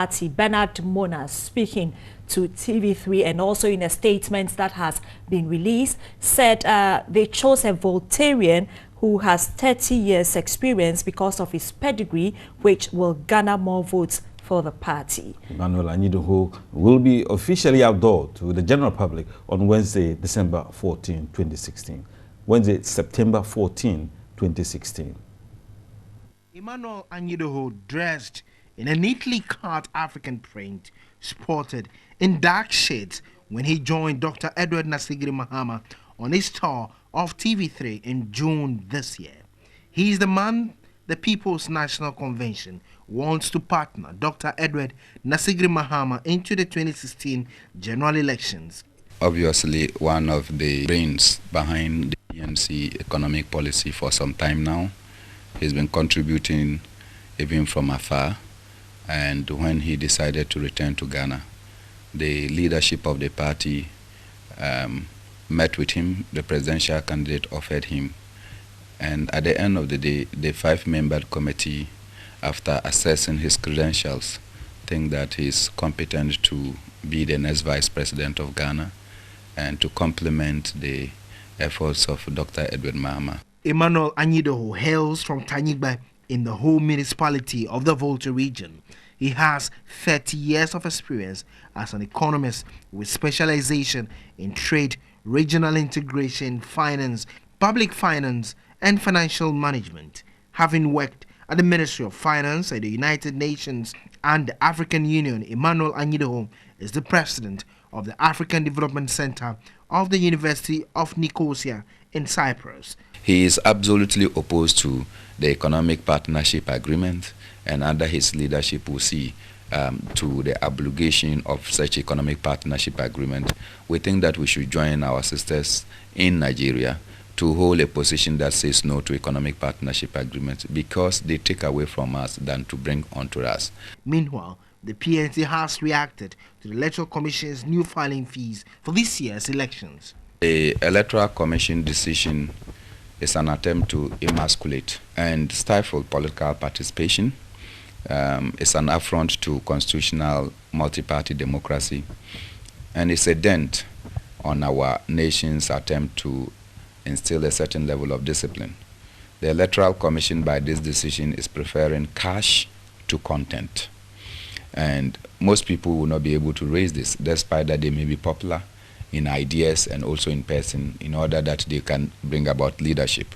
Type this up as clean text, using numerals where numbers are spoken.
Party, Bernard Mona, speaking to TV3 and also in a statement that has been released, said they chose a Voltarian who has 30 years experience because of his pedigree, which will garner more votes for the party. Emmanuel Anyidoho will be officially outdoored to the general public on Wednesday, December 14, 2016. Wednesday, September 14, 2016. Emmanuel Anyidoho, dressed in a neatly cut African print, sported in dark shades when he joined Dr. Edward Nasigiri Mahama on his tour of TV3 in June this year. He is the man the People's National Convention wants to partner Dr. Edward Nasigiri Mahama into the 2016 general elections. Obviously, one of the brains behind the PNC economic policy for some time now. He's been contributing even from afar. And when he decided to return to Ghana, the leadership of the party met with him. The presidential candidate offered him. And at the end of the day, the 5-member committee, after assessing his credentials, think that he's competent to be the next vice president of Ghana and to complement the efforts of Dr. Edward Mahama. Emmanuel Anyidoho hails from Tanyigba in the whole municipality of the Volta region. He has 30 years of experience as an economist with specialization in trade, regional integration, finance, public finance, and financial management. Having worked at the Ministry of Finance at the United Nations and the African Union, Emmanuel Anyidoho is the president of the African Development Center of the University of Nicosia in Cyprus. He is absolutely opposed to the economic partnership agreement, and under his leadership will see to the obligation of such economic partnership agreement. We think that we should join our sisters in Nigeria to hold a position that says no to economic partnership agreements because they take away from us than to bring onto us. Meanwhile, the PNC has reacted to the Electoral Commission's new filing fees for this year's elections. The Electoral Commission decision is an attempt to emasculate and stifle political participation. It's an affront to constitutional multi-party democracy, and it's a dent on our nation's attempt to instill a certain level of discipline. The Electoral Commission, by this decision, is preferring cash to content. And most people will not be able to raise this, despite that they may be popular in ideas and also in person, in order that they can bring about leadership.